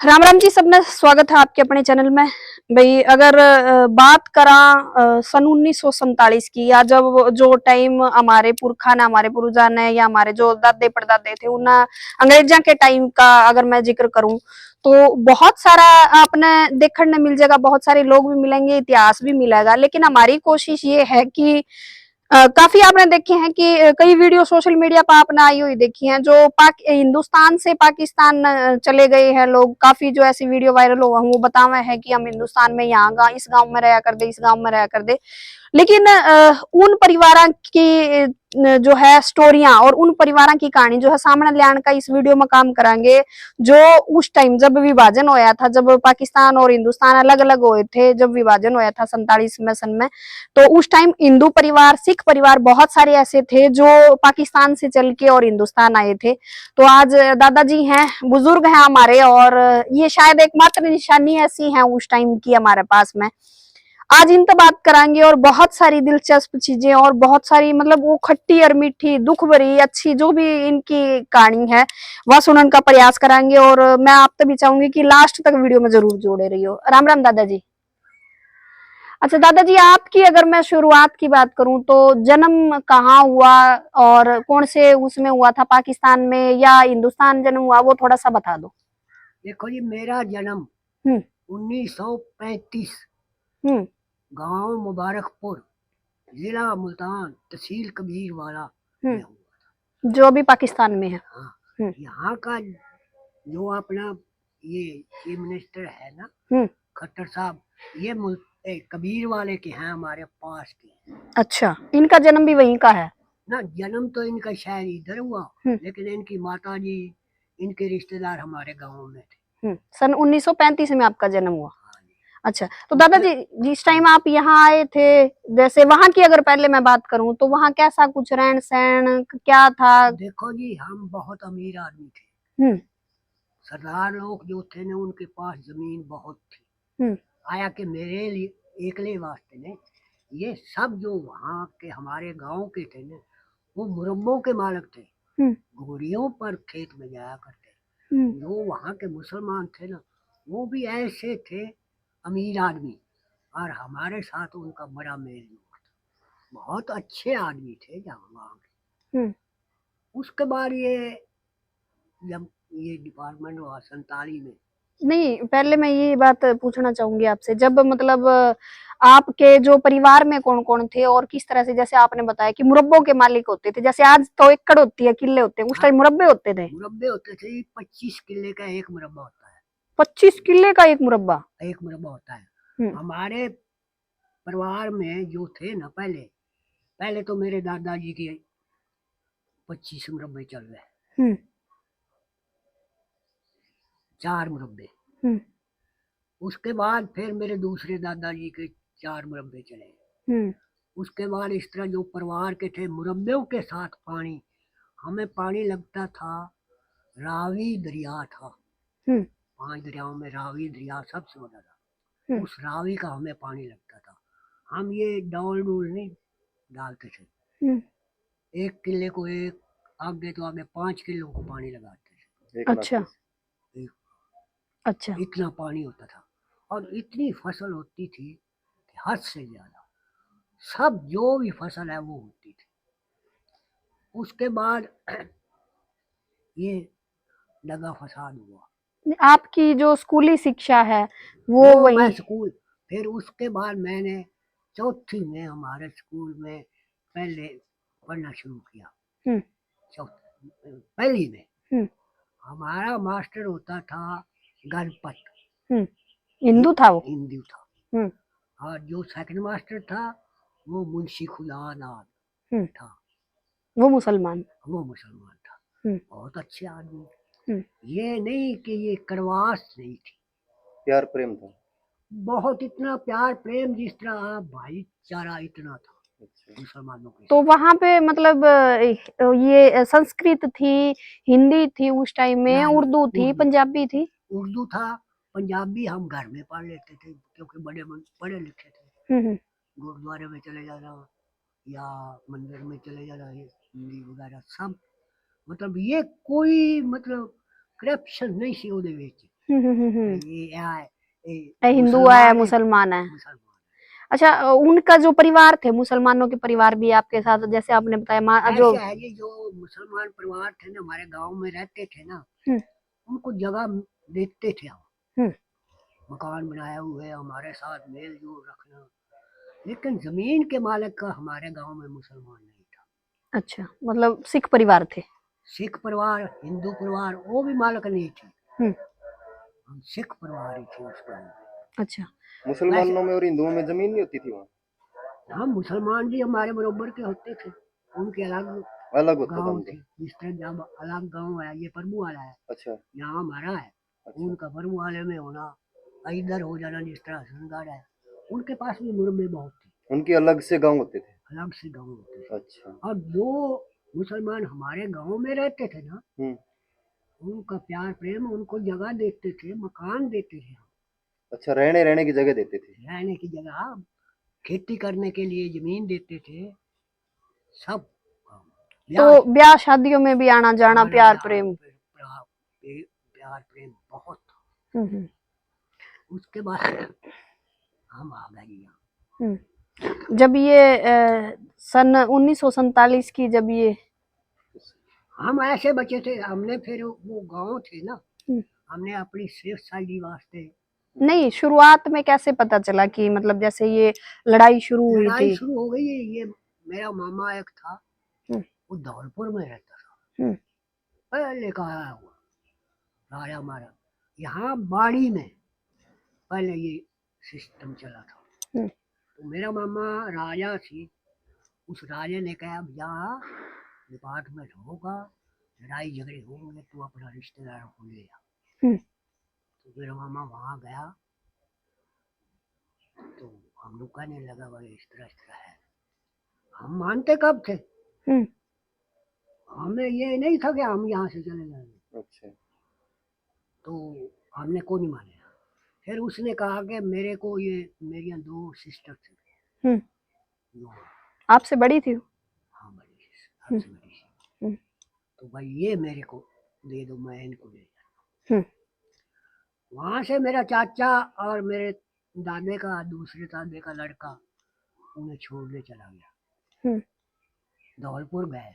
राम राम जी सबने स्वागत है आपके अपने चैनल में। भाई अगर बात करा सन 1947 की, या जब जो टाइम हमारे पुरखा ने, हमारे पूर्वजा ने, या हमारे जो दादे परदादे थे उन अंग्रेजा के टाइम का अगर मैं जिक्र करूं तो बहुत सारा आपने देखने मिल जाएगा, बहुत सारे लोग भी मिलेंगे, इतिहास भी मिलेगा। लेकिन हमारी कोशिश ये है कि काफी आपने देखे हैं कि कई वीडियो सोशल मीडिया पर आपने आई हुई देखी हैं, जो हिंदुस्तान से पाकिस्तान चले गए हैं लोग। काफी जो ऐसी वीडियो वायरल हुआ वो बतावे हैं कि हम हिंदुस्तान में यहाँ इस गांव में रहा कर दे, इस गांव में रहा कर दे। लेकिन उन परिवारों की जो है स्टोरियां और उन परिवारों की कहानी जो है सामने लाने का इस वीडियो में काम करांगे। जो उस टाइम जब विभाजन होया था, जब पाकिस्तान और हिंदुस्तान अलग अलग हुए थे, जब विभाजन होया था 47 में सन में, तो उस टाइम हिंदू परिवार, सिख परिवार बहुत सारे ऐसे थे जो पाकिस्तान से चल के और हिंदुस्तान आए थे। तो आज दादाजी हैं, बुजुर्ग हैं हमारे, और ये शायद एकमात्र निशानी ऐसी है उस टाइम की हमारे पास में। आज इन तो बात कराएंगे, और बहुत सारी दिलचस्प चीजें और बहुत सारी मतलब वो खट्टी और मीठी, दुख भरी, अच्छी जो भी इनकी कहानी है वह सुनने का प्रयास कराएंगे। और मैं आप तो भी चाहूंगी कि लास्ट तक वीडियो में जरूर जोड़े रहियो। राम राम दादाजी। अच्छा दादाजी, आपकी अगर मैं शुरुआत की बात करूं तो जन्म कहाँ हुआ और कौन से उसमें हुआ था, पाकिस्तान में या हिंदुस्तान जन्म हुआ, वो थोड़ा सा बता दो। देखो जी, मेरा जन्म 1935 हम्म गांव मुबारकपुर, जिला मुल्तान, तहसील कबीरवाला हम्म में हुआ। जो अभी पाकिस्तान में है। हाँ, हम्म यहाँ का जो अपना ये चीफ मिनिस्टर है ना, हम्म खट्टर साहब, ये कबीर वाले के हैं, हमारे पास के। अच्छा, इनका जन्म भी वहीं का है ना, जन्म तो इनका शायद इधर हुआ, लेकिन इनकी माता जी, इनके रिश्तेदार हमारे गांव में थे। सन 1935 में आपका जन्म हुआ। हाँ जी। अच्छा, तो दादाजी जिस टाइम आप यहाँ आए थे, जैसे वहां की अगर पहले मैं बात करूं तो वहां कैसा कुछ रहन सहन क्या था? देखो जी, हम बहुत अमीर आदमी थे। हम्म सरदार लोग जो थे ना, उनके पास जमीन बहुत थी। आया कि मेरे लिए एकले वास्ते ने, ये सब जो वहाँ के हमारे गांव के थे ना, वो मुरब्बों के मालिक थे। घोड़ियों पर खेत में जाया करते। जो वहाँ के मुसलमान थे ना, वो भी ऐसे थे, अमीर आदमी, और हमारे साथ उनका बड़ा मेल जोल था। बहुत अच्छे आदमी थे जहाँ वहाँ के। उसके बाद ये जब ये डिपार्टमेंट हुआ 47 में। नहीं, पहले मैं ये बात पूछना चाहूंगी आपसे, जब मतलब आपके जो परिवार में कौन कौन थे और किस तरह से, जैसे आपने बताया कि मुरब्बों के मालिक होते थे, जैसे आज तो एकड़ होती है, किले होते हैं, उस टाइम मुरब्बे होते थे। मुरब्बे होते थे, 25 किले का एक मुरब्बा होता है। 25 किले का एक मुरब्बा? एक मुरब्बा होता है। हमारे परिवार में जो थे ना, पहले पहले तो मेरे दादाजी के 25 मुरब्बे चल रहे, 4 मुरब्बे। उसके बाद फिर मेरे दूसरे दादाजी के 4 मुरब्बे चले। उसके बाद इस तरह जो परिवार के थे मुरब्बों के साथ पानी, हमें पानी लगता था, रावी दरिया था। 5 दरियाओं में रावी दरिया सबसे बड़ा था। उस रावी का हमें पानी लगता था। हम ये डोल डोल नहीं डालते थे। एक किले को एक, आगे तो आगे 5 किलो को पानी लगाते थे। अच्छा अच्छा। इतना पानी होता था, और इतनी फसल होती थी कि हद से ज्यादा। सब जो भी फसल है वो होती थी। उसके बाद ये दगा फसाद हुआ। आपकी जो स्कूली शिक्षा है वो मैं वही? स्कूल, फिर उसके बाद मैंने चौथी में हमारे स्कूल में पहले पढ़ना शुरू किया। पहली में हमारा मास्टर होता था गणपत, हिंदू था वो? हिंदू था। और जो सेकंड मास्टर था वो मुंशी खुदा नाथ था, वो मुसलमान? वो मुसलमान था। बहुत अच्छे आदमी। ये नहीं कि ये करवास नहीं थी, प्यार प्रेम था बहुत। इतना प्यार प्रेम, जिस तरह भाईचारा इतना था मुसलमानों के। तो वहां पे मतलब ये संस्कृत थी, हिंदी थी उस टाइम में, उर्दू थी, पंजाबी थी? उर्दू था, पंजाबी हम घर में पढ़ लेते थे, क्योंकि बड़े पढ़े लिखे थे। गुरुद्वारे में चले जाना या मंदिर में चले जाना, हिंदी वगैरह सब। मतलब ये कोई मतलब करप्शन नहीं सी ਉਹਦੇ ਵਿੱਚ। ये यहाँ है, हिंदू है मुसलमान है, मुसलमान है। मुसलमान। अच्छा, उनका जो परिवार थे, मुसलमानों के परिवार भी आपके साथ, जैसे आपने बताया जो ऐसे है जी, जो मुसलमान परिवार थे ना हमारे गांव में रहते थे ना, हम्म, उनको जगह देते थे हम, हम्म, मकान बनाए हुए हमारे साथ मेल जोल रखना, लेकिन जमीन के मालिक का हमारे गांव में मुसलमान नहीं था। अच्छा, मतलब सिख परिवार थे। सिख परिवार, हिंदू परिवार, वो भी मालिक नहीं थे, हम्म, हम सिख परिवार ही थे उस गांव में। अच्छा, मुसलमानों में और हिंदुओं में जमीन नहीं होती थी वहाँ? हम मुसलमान भी हमारे बरोबर के होते थे, उनके अलग अलग होता था गांव उनका? थे, जिस तरह जब अलग गांव है, ये प्रभु वाला है, अच्छा यहाँ हमारा है, अच्छा उनका प्रभु वाले में होना, इधर हो जाना, जिस तरह संगड़ है, उनके पास भी मुरब्बे बहुत थे, उनके अलग से गांव होते थे? अलग से गांव होते थे। अच्छा। और जो मुसलमान हमारे गांव में रहते थे ना, उनका प्यार प्रेम, उनको जगह देते थे, मकान देते थे, अच्छा, रहने की जगह देते थे? रहने की जगह, खेती करने के लिए जमीन देते थे, सब। तो ब्याह शादियों में भी आना जाना, प्यार प्रेम। प्यार प्रेम बहुत था। हम्म, उसके बाद हम आ गए यहाँ। जब ये सन 1947 की, जब ये हम ऐसे बचे थे, हमने फिर वो गांव थे ना, हम्म, हमने अपनी सेफ साइड वास्ते, नहीं, शुरुआत में कैसे पता चला कि मतलब जैसे ये लड़ाई शुरू हुई लड़ाई थी? शुरू हो गई। ये मेरा मामा एक था, हम्म, वो धौलपुर में रहता था, हम्म, पहले का आया हुआ राजा हमारा, यहाँ बाड़ी में पहले ये सिस्टम चला था। हम्म, तो मेरा मामा राजा थी, उस राजे ने कहा अब यहाँ डिपार्टमेंट होगा, लड़ाई झगड़े होंगे, तो अपना रिश्तेदारों को ले आ। हम्म, तो मेरा मामा वहाँ गया, तो हम लोग कहने लगा भाई इस तरह है। हम मानते कब थे, हम्म, हमें ये नहीं था कि हम यहाँ से चले जाएंगे। अच्छा। तो हमने को नहीं माने। फिर उसने कहा कि मेरे को ये मेरी दो सिस्टर थी, दो, आपसे बड़ी थी? हाँ बड़ी सिस्टर, आपसे बड़ी सी, हम्म, तो भाई ये मेरे को दे दो, मैं इनको ले जाता। हम्म, वहां से मेरा चाचा और मेरे दादे का, दूसरे दादे का लड़का उन्हें छोड़ने चला गया, धौलपुर गए,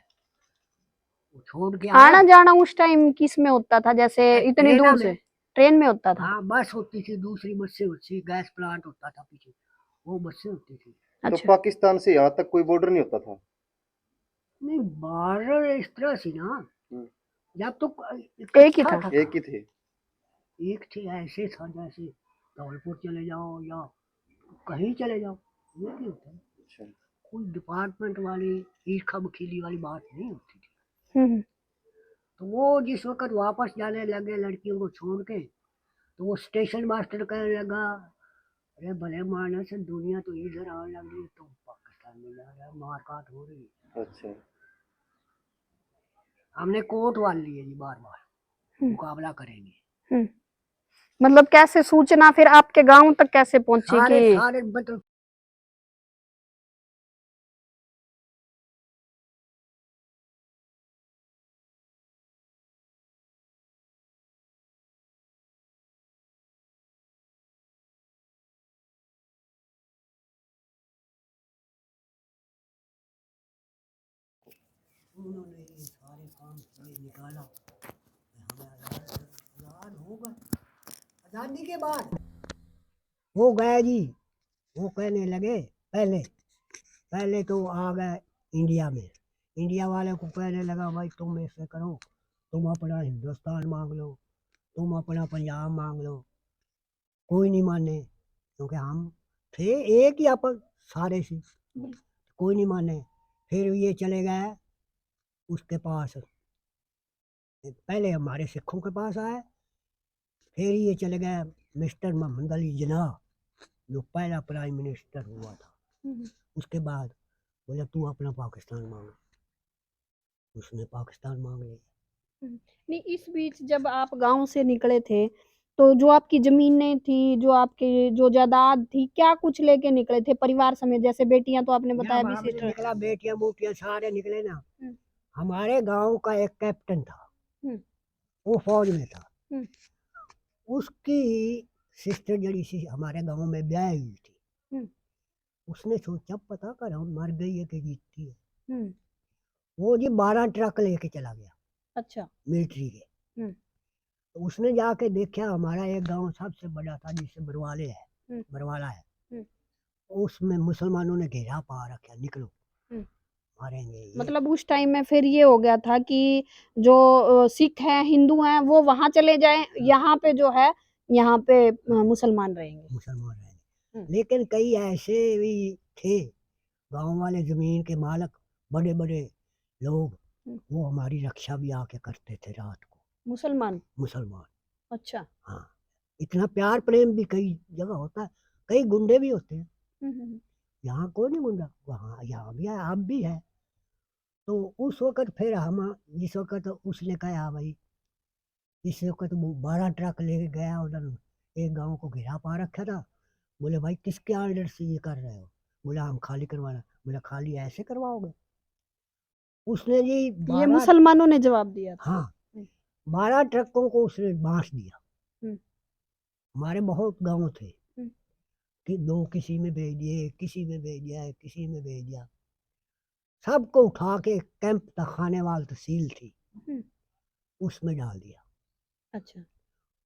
वो छोड़ के आना आए। जाना उस टाइम किस में होता था, जैसे इतनी ट्रेना दूर में, से? ट्रेन में होता था? हाँ बस होती थी, दूसरी बस से होती, गैस प्लांट होता था पीछे, वो बस से होती थी। तो अच्छा, पाकिस्तान से यहाँ तक कोई बॉर्डर नहीं होता था? नहीं, बॉर्डर इस तरह से ना, जब तो एक ही था। एक ही थे? एक थे, ऐसे था जैसे धौलपुर चले जाओ या कहीं चले जाओ, ये नहीं होता। अच्छा। कोई डिपार्टमेंट वाली ईर्खा बखीली वाली बात नहीं होती थी। हम्म, तो वो जिस वक्त वापस जाने लगे लड़कियों को छोड़ के, तो वो स्टेशन मास्टर कहने लगा अरे भले मानस, दुनिया तो इधर आने लगी, तुम पाकिस्तान में जा रहे हो, मार काट हो रही है। अच्छा। हमने कोर्ट वाल लिए जी, बार बार मुकाबला करेंगे। मतलब कैसे सूचना फिर आपके गांव तक कैसे पहुंची सारे कि सारे मतलब उन्होंने ये सारे काम किए, निकाला, हमें आजाद हो गए। आजादी के बाद हो गया जी, वो कहने लगे पहले पहले तो आ गए इंडिया में, इंडिया वाले को कहने लगा भाई तुम ऐसे करो, तुम अपना हिंदुस्तान मांग लो, तुम अपना पंजाब मांग लो। कोई नहीं माने, क्योंकि हम थे एक ही अपन सारे से, कोई नहीं माने। फिर ये चले गए उसके पास, पहले हमारे सिखों के पास आए, फिर ये चले गए मिस्टर मोहम्मद अली जिन्ना, जो पहला प्राइम मिनिस्टर हुआ था। उसके बाद बोले तू अपना पाकिस्तान मांग, उसने पाकिस्तान मांग लिया। नहीं, इस बीच जब आप गांव से निकले थे, तो जो आपकी जमीनें थी, जो आपके जो जायदाद थी, क्या कुछ लेके निकले थे परिवार समेत? जैसे बेटियां तो आपने बताया जब भी, हमने सिस्टर। निकला, बेटियां बूटियां सारे निकले ना, हमारे गांव का एक कैप्टन था, वो फौज में था, उसकी सिस्टर जड़ी सी हमारे गांव में ब्याह हुई थी। हम्म, उसने सोचा पता कर हम मर गई है कि जीतती है। हम्म, वो जी 12 ट्रक लेके चला गया अच्छा। मिलिट्री के। हम्म, तो उसने जाके देखा हमारा एक गांव सबसे बड़ा था जिसे बरवाले है, हम्म, बरवाला है। हम्म, उसमें मुसलमानों ने घेरा पा रखा, निकलो हम्म। मारेंगे ये। मतलब उस टाइम में फिर ये हो गया था कि जो सिख हैं हिंदू हैं वो वहां चले जाएं, यहाँ पे जो है यहाँ पे मुसलमान रहेंगे। मुसलमान रहेंगे। हम्म, लेकिन कई ऐसे भी थे गांव वाले, जमीन के मालक, बड़े बड़े लोग, हम्म। वो हमारी रक्षा भी आके करते थे रात को, मुसलमान। मुसलमान। अच्छा। हाँ, इतना प्यार प्रेम भी कई जगह होता है। कई गुंडे भी होते हैं, हम्म। यहाँ कोई नहीं गुंडा, वहाँ यहाँ भी है, अब भी है। तो उस वक्त फिर हम, जिस वक्त उसने कहा भाई, इस वक्त वो 12 ट्रक लेके गया उधर, एक गांव को घेरा पा रखा था। बोले भाई किसके आर्डर से ये कर रहे हो? बोला हम खाली करवाना। बोला खाली ऐसे करवाओगे? उसने जी ये 12, मुसलमानों ने जवाब दिया था। हाँ, हम्म, 12 ट्रकों को उसने बांट दिया। हम्म, हमारे बहुत गांव थे हम्म, कि दो किसी में भेज दिए, किसी में भेज दिया, किसी में भेज दिया। सबको उठा के कैंप था, खानेवाल तहसील थी, हम्म। उसमें डाल दिया। अच्छा।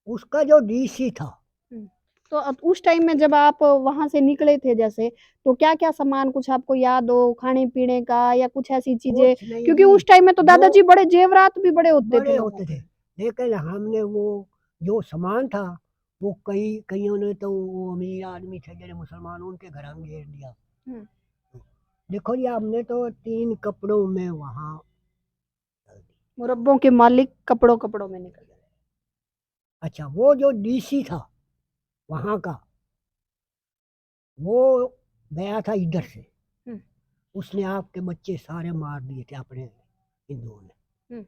उसका जो डीसी था, हम्म। तो अब उस टाइम में जब आप वहां से निकले थे जैसे, तो क्या क्या सामान कुछ आपको याद हो खाने पीने का या कुछ ऐसी चीजें? कुछ नहीं क्योंकि जी, उस टाइम में तो जो दादाजी बड़े जेवरात भी बड़े होते थे बड़े लोगों होते थे। के। लेकिन हमने वो जो सामान था, वो कईयों ने तो, वो अमीर आदमी थे जैसे मुसलमान, उनके घर में घेर दिया। हम्म, देखो जी, हमने तो 3 कपड़ों में वहां डाल दी। मुरब्बों के मालिक कपड़ों कपड़ों में निकल गए। अच्छा, वो जो डीसी था वहां का, वो गया था इधर से, हम्म, उसने आपके बच्चे सारे मार दिए थे अपने हिंदुओं ने। हम्म।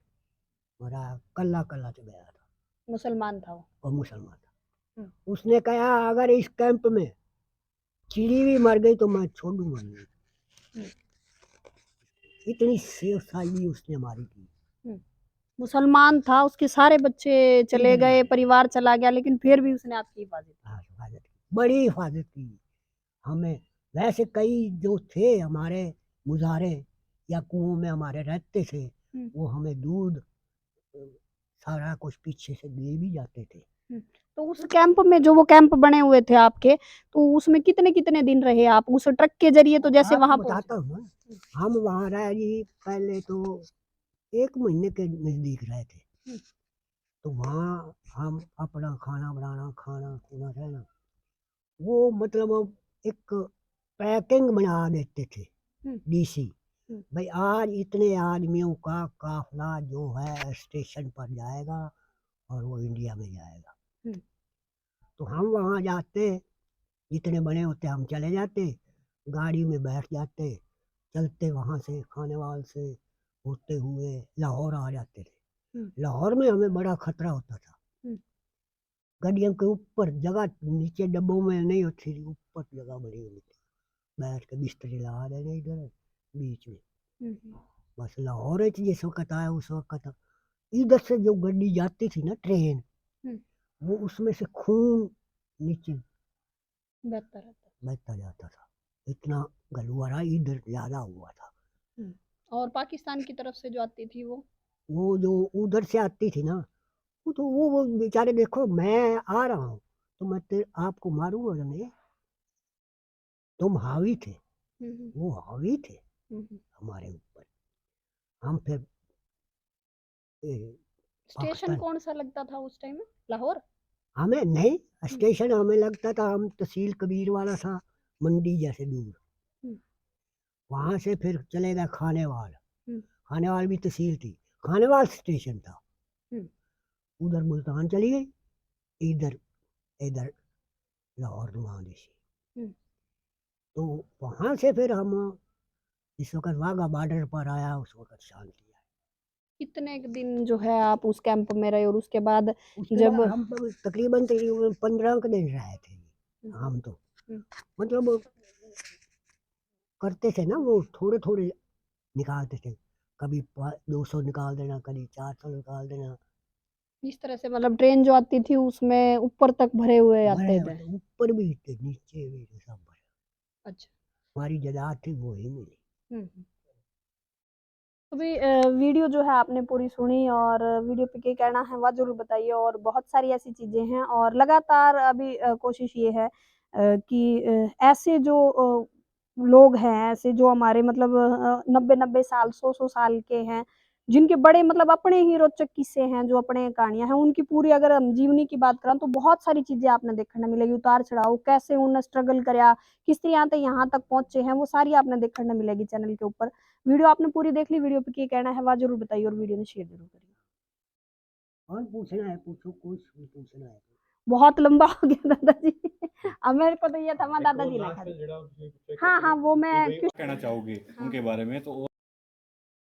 मरा, कल्ला कल्ला से गया था, मुसलमान था वो। और मुसलमान था। हम्म, उसने कहा अगर इस कैंप में चिड़ी भी मर गई तो मैं छोड़ूंगा नहीं। हम्म, इतनी शेरशाही उसने हमारी की। हम्म। मुसलमान था, उसके सारे बच्चे चले इधर गए, मारे, परिवार चला गया, लेकिन फिर भी उसने आपकी हिफाजत की। हाँ, हिफाजत की, बड़ी हिफाजत की हमें। वैसे कई जो थे हमारे मुजारे या कुओं में हमारे रहते थे, हम्म, वो हमें दूध सारा कुछ पीछे से दे भी जाते थे। हम्म। तो उस कैंप में, जो वो कैंप बने हुए थे आपके, तो उसमें कितने कितने दिन रहे आप उस ट्रक के जरिए, तो जैसे आपको वहां पहुंचे? बताता हूँ ना, हम वहाँ रहे जी, पहले तो 1 महीने के नज़दीक रहे थे। हम्म, तो वहाँ हम अपना खाना बनाना, खाना खुना रहना, वो मतलब एक पैकिंग बना देते थे हम्म, डीसी। हम्म, भाई आज इतने आदमियों का काफिला जो है स्टेशन पर जाएगा और वो इंडिया में जाएगा। हम्म, तो हम वहाँ जाते, जितने बने होते हम चले जाते, गाड़ी में बैठ जाते, चलते वहाँ से खानेवाल से होते हुए लाहौर आ जाते थे। हम्म, लाहौर में हमें बड़ा खतरा होता था। हम्म, गाड़ियों के ऊपर जगह, नीचे डब्बों में नहीं होती थी, ऊपर जगह बनी हुई थी, बैठ के बिस्तरे लगा देने इधर बीच में। हम्म, बस लाहौर जिस वक्त आया उस वक्त इधर से जो गाड़ी जाती थी ना, ट्रेन, हम्म। वो उसमें से खून नीचे बेहतर रहता। बहता जाता था। इतना गलवारा इधर ज्यादा हुआ था। हम्म। और पाकिस्तान की तरफ से जो आती थी वो जो उधर से आती थी ना, वो तो वो बेचारे, देखो मैं आ रहा हूँ तो मैं आपको मारूंगा तो नहीं, तुम हावी थे, हम्म, वो हावी थे हम्म। हमारे ऊपर। हम फिर ए, स्टेशन पाकिस्तान, कौन सा लगता था उस टाइम में, लाहौर? हमें नहीं, हम्म, स्टेशन हमें लगता था, हम तहसील कबीर वाला था, मंडी जैसे दूर। हम्म, वहां से फिर चले गए खानेवाल। हम्म, खानेवाल भी तहसील थी, खानेवाल स्टेशन था। हम्म, उधर मुल्तान चली गई, इधर इधर लाहौर नुमाइंदगी। हम्म। तो वहां से फिर हम, इस वक्त वाघा बॉर्डर पर आया, उस वक्त शांति आई। कितने दिन जो है आप उस कैंप में रहे, और उसके बाद उसके जब? बाद हम तो तकरीबन तकरीबन 15 के दिन रहे थे। हम्म, हम तो हम्म, मतलब करते थे ना, वो थोड़े थोड़े निकालते थे, कभी 200 निकाल देना, कभी 400 निकाल देना। इस तरह से मतलब ट्रेन जो आती थी उसमें ऊपर तक भरे हुए आते भरे थे। होते, ऊपर भी थे नीचे भी थे, सब भरे। अच्छा। हमारी जायदाद थी वो ही मिली। हम्म। तो भी वीडियो जो है आपने पूरी सुनी और वीडियो पे क्या कहना है वह जरूर बताइए। और बहुत सारी ऐसी चीजें हैं और लगातार अभी कोशिश ये है कि ऐसे जो लोग हैं, ऐसे जो हमारे मतलब 90-90 साल 100-100 साल के हैं, जिनके बड़े मतलब अपने ही रोचक किस्से हैं, जो अपने कहानियां हैं, उनकी पूरी अगर हम जीवनी की बात करें तो बहुत सारी चीजें आपने देखने मिलेगी। उतार चढ़ाव कैसे उन्होंने स्ट्रगल करया, किस तरह यहाँ तक पहुंचे हैं, वो सारी आपने देखने मिलेगी चैनल के ऊपर। वीडियो आपने पूरी देख ली, वीडियो पे क्या कहना है वह जरूर बताइए और वीडियो में शेयर जरूर करिए। और पूछना है पूछो, कुछ भी पूछना है। बहुत लंबा हो गया दादाजी। अब मेरे को तो ये था मैं दादाजी ने खा ली। हाँ हाँ वो मैं कहना चाहोगे उनके बारे में तो